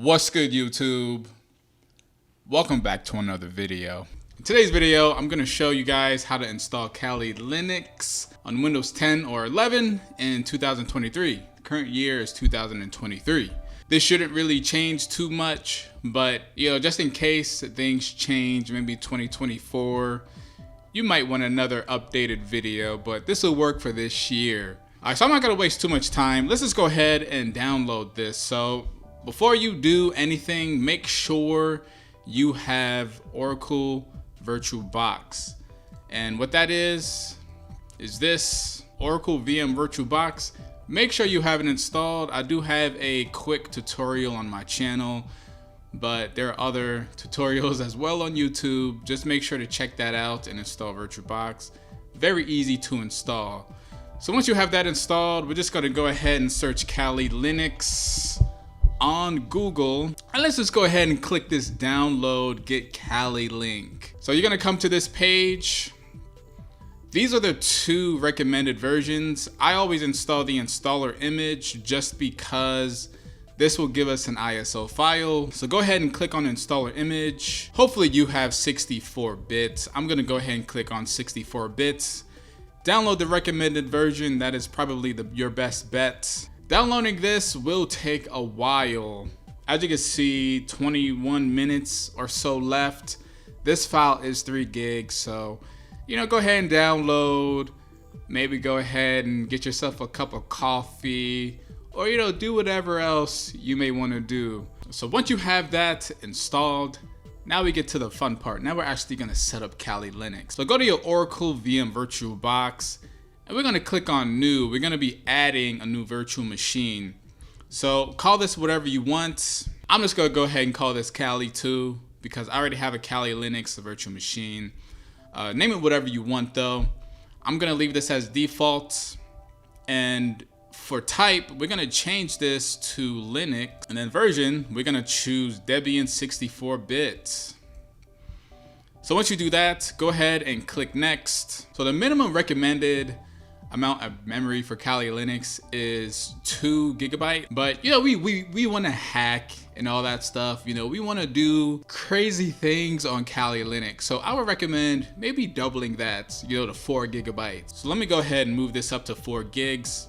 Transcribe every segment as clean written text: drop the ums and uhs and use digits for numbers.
What's good, YouTube? Welcome back to another video. In today's video, I'm going to show you guys how to install Kali Linux on Windows 10 or 11 in 2023. The current year is 2023. This shouldn't really change too much, but just in case things change, maybe 2024, you might want another updated video, but this will work for this year. All right, so I'm not going to waste too much time. Let's just go ahead and download this. So before you do anything, make sure you have Oracle VirtualBox. And what that is this Oracle VM VirtualBox. Make sure you have it installed. I do have a quick tutorial on my channel, but there are other tutorials as well on YouTube. Just make sure to check that out and install VirtualBox. Very easy to install. So once you have that installed, we're just going to go ahead and search Kali Linux on Google, and let's just go ahead and click this download get Kali link. So you're gonna come to this page. These are the two recommended versions. I always install the installer image just because this will give us an ISO file. So go ahead and click on installer image. Hopefully you have 64 bits. I'm gonna go ahead and click on 64 bits. Download the recommended version. That is probably your best bet. Downloading this will take a while. As you can see, 21 minutes or so left. This file is 3 gigs, so go ahead and download. Maybe go ahead and get yourself a cup of coffee, or do whatever else you may want to do. So once you have that installed, now we get to the fun part. Now we're actually going to set up Kali Linux. So go to your Oracle VM VirtualBox. And we're going to click on new. We're going to be adding a new virtual machine. So call this whatever you want. I'm just going to go ahead and call this Kali 2 because I already have a Kali Linux virtual machine. Name it whatever you want though. I'm going to leave this as default. And for type, we're going to change this to Linux. And then version, we're going to choose Debian 64-bit. So once you do that, go ahead and click next. So the minimum recommended amount of memory for Kali Linux is 2 GB, but we want to hack and all that stuff. We want to do crazy things on Kali Linux, so I would recommend maybe doubling that, to 4 GB. So let me go ahead and move this up to 4 gigs.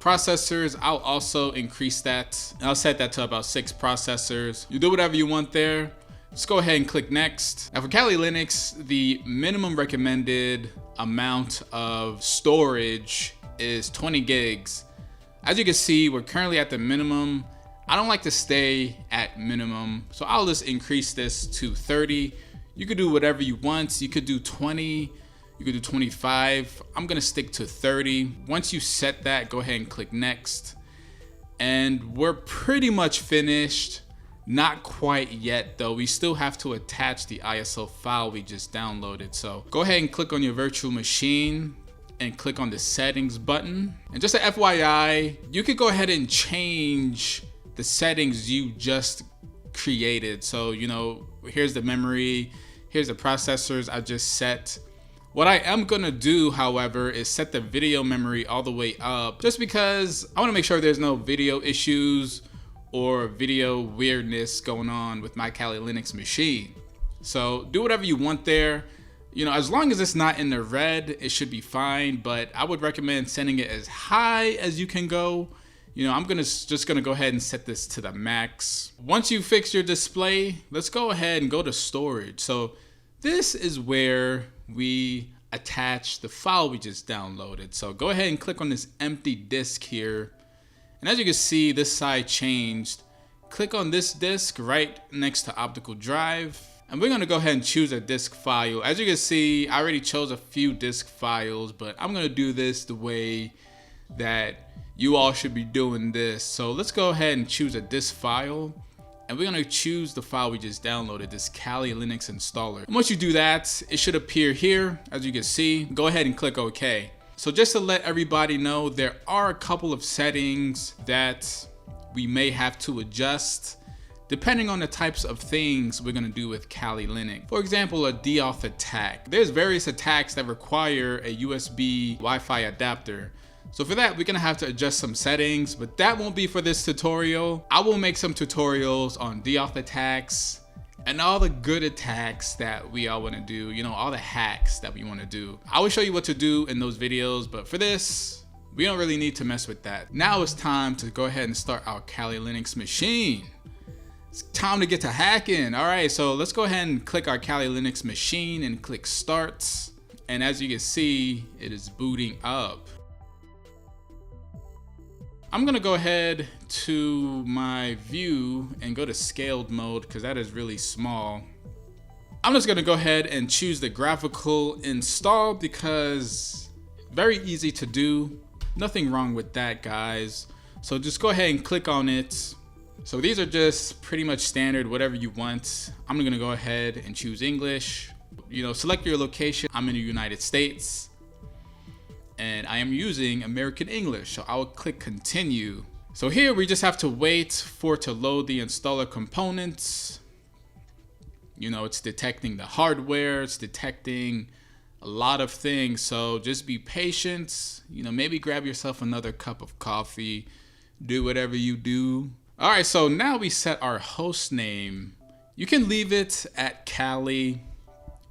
Processors, I'll also increase that. I'll set that to about 6 processors. You do whatever you want there. Just go ahead and click next. Now for Kali Linux, the minimum recommended amount of storage is 20 gigs. As you can see, we're currently at the minimum. I don't like to stay at minimum, so I'll just increase this to 30. You could do whatever you want. You could do 20, you could do 25. I'm gonna stick to 30. Once you set that, go ahead and click next. And we're pretty much finished. Not quite yet though. We still have to attach the ISO file we just downloaded. So go ahead and click on your virtual machine and click on the settings button. And just a FYI, you could go ahead and change the settings you just created. So here's the memory, here's the processors I just set. What I am gonna do, however, is set the video memory all the way up just because I wanna make sure there's no video issues or video weirdness going on with my Kali Linux machine. So do whatever you want there. As long as it's not in the red, it should be fine, but I would recommend setting it as high as you can go. I'm just gonna go ahead and set this to the max. Once you fix your display, let's go ahead and go to storage. So this is where we attach the file we just downloaded. So go ahead and click on this empty disk here. And as you can see, this side changed. Click on this disk right next to optical drive. And we're gonna go ahead and choose a disk file. As you can see, I already chose a few disk files, but I'm gonna do this the way that you all should be doing this. So let's go ahead and choose a disk file. And we're gonna choose the file we just downloaded, this Kali Linux installer. And once you do that, it should appear here, as you can see. Go ahead and click OK. So just to let everybody know, there are a couple of settings that we may have to adjust depending on the types of things we're gonna do with Kali Linux. For example, a DDoS attack. There's various attacks that require a USB Wi-Fi adapter. So for that, we're gonna have to adjust some settings, but that won't be for this tutorial. I will make some tutorials on DDoS attacks and all the good attacks that we all wanna do, you know, all the hacks that we wanna do. I will show you what to do in those videos, but for this, we don't really need to mess with that. Now it's time to go ahead and start our Kali Linux machine. It's time to get to hacking. All right, so let's go ahead and click our Kali Linux machine and click start. And as you can see, it is booting up. I'm gonna go ahead to my view and go to scaled mode because that is really small. I'm just gonna go ahead and choose the graphical install because very easy to do. Nothing wrong with that, guys. So just go ahead and click on it. So these are just pretty much standard, whatever you want. I'm gonna go ahead and choose English. You know, select your location. I'm in the United States. And I am using American English, so I will click continue. So here we just have to wait for it to load the installer components. You know, it's detecting the hardware, it's detecting a lot of things, so just be patient. You know, maybe grab yourself another cup of coffee, do whatever you do. All right, so now we set our host name. You can leave it at Kali.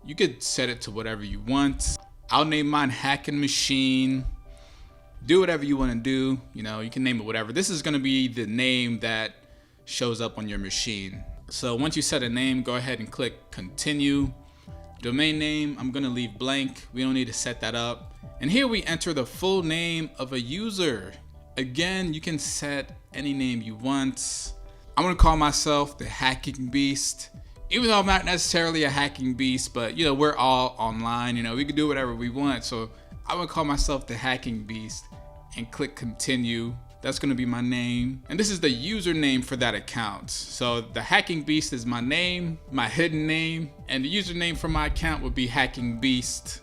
You could set it to whatever you want. I'll name mine Hacking Machine. Do whatever you want to do. You know, you can name it whatever. This is going to be the name that shows up on your machine. So once you set a name, go ahead and click continue. Domain name, I'm going to leave blank. We don't need to set that up. And here we enter the full name of a user. Again, you can set any name you want. I'm going to call myself the Hacking Beast. Even though I'm not necessarily a hacking beast, but you know, we're all online, you know, we can do whatever we want. So I'm gonna call myself the Hacking Beast and click continue. That's gonna be my name. And this is the username for that account. So the Hacking Beast is my name, my hidden name, and the username for my account would be Hacking Beast.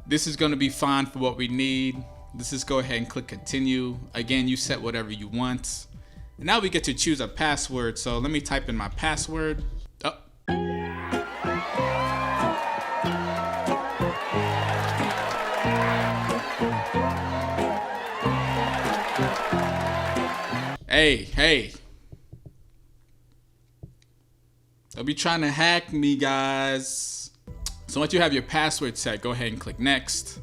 This is gonna be fine for what we need. Let's just go ahead and click continue. Again, you set whatever you want. And now we get to choose a password. So let me type in my password. Hey. They'll be trying to hack me, guys. So once you have your password set, go ahead and click next.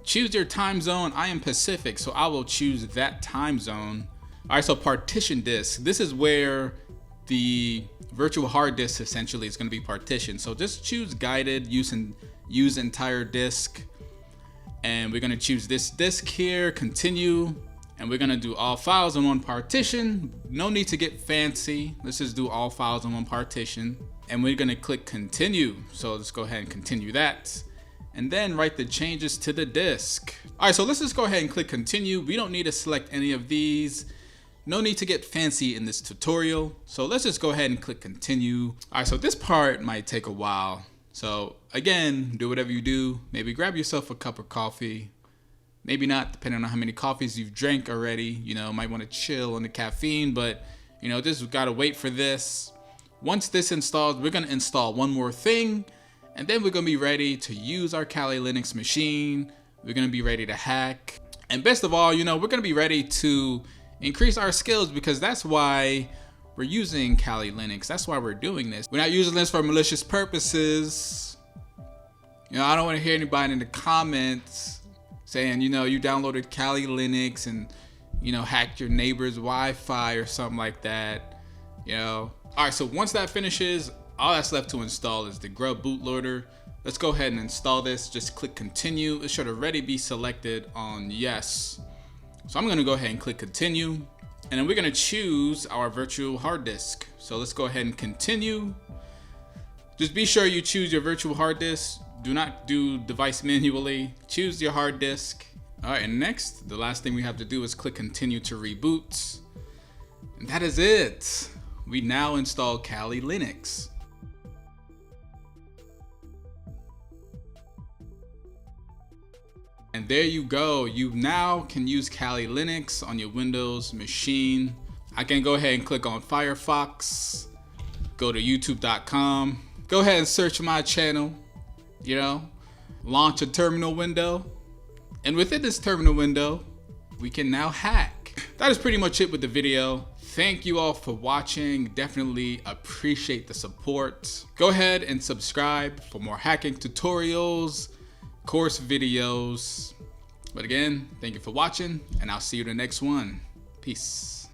Choose your time zone. I am Pacific, so I will choose that time zone. All right, so partition disk. This is where the virtual hard disk essentially is going to be partitioned. So just choose guided, use entire disk. And we're going to choose this disk here, continue. And we're gonna do all files in one partition. No need to get fancy. Let's just do all files in one partition. And we're gonna click continue. So let's go ahead and continue that. And then write the changes to the disk. All right, so let's just go ahead and click continue. We don't need to select any of these. No need to get fancy in this tutorial. So let's just go ahead and click continue. All right, so this part might take a while. So again, do whatever you do. Maybe grab yourself a cup of coffee. Maybe not, depending on how many coffees you've drank already. You know, might want to chill on the caffeine, but you know, just gotta wait for this. Once this installs, we're gonna install one more thing, and then we're gonna be ready to use our Kali Linux machine. We're gonna be ready to hack. And best of all, you know, we're gonna be ready to increase our skills because that's why we're using Kali Linux. That's why we're doing this. We're not using this for malicious purposes. You know, I don't want to hear anybody in the comments saying, you know, you downloaded Kali Linux and, you know, hacked your neighbor's Wi-Fi or something like that, you know. All right, so once that finishes, all that's left to install is the Grub bootloader. Let's go ahead and install this. Just click continue. It should already be selected on yes. So I'm gonna go ahead and click continue. And then we're gonna choose our virtual hard disk. So let's go ahead and continue. Just be sure you choose your virtual hard disk. Do not do device manually. Choose your hard disk. All right, and next, the last thing we have to do is click continue to reboot. And that is it. We now install Kali Linux. And there you go. You now can use Kali Linux on your Windows machine. I can go ahead and click on Firefox, go to youtube.com, go ahead and search my channel. You know, launch a terminal window, and within this terminal window, we can now hack. That is pretty much it with the video. Thank you all for watching. Definitely appreciate the support. Go ahead and subscribe for more hacking tutorials, course videos. But again, thank you for watching, and I'll see you in the next one. Peace.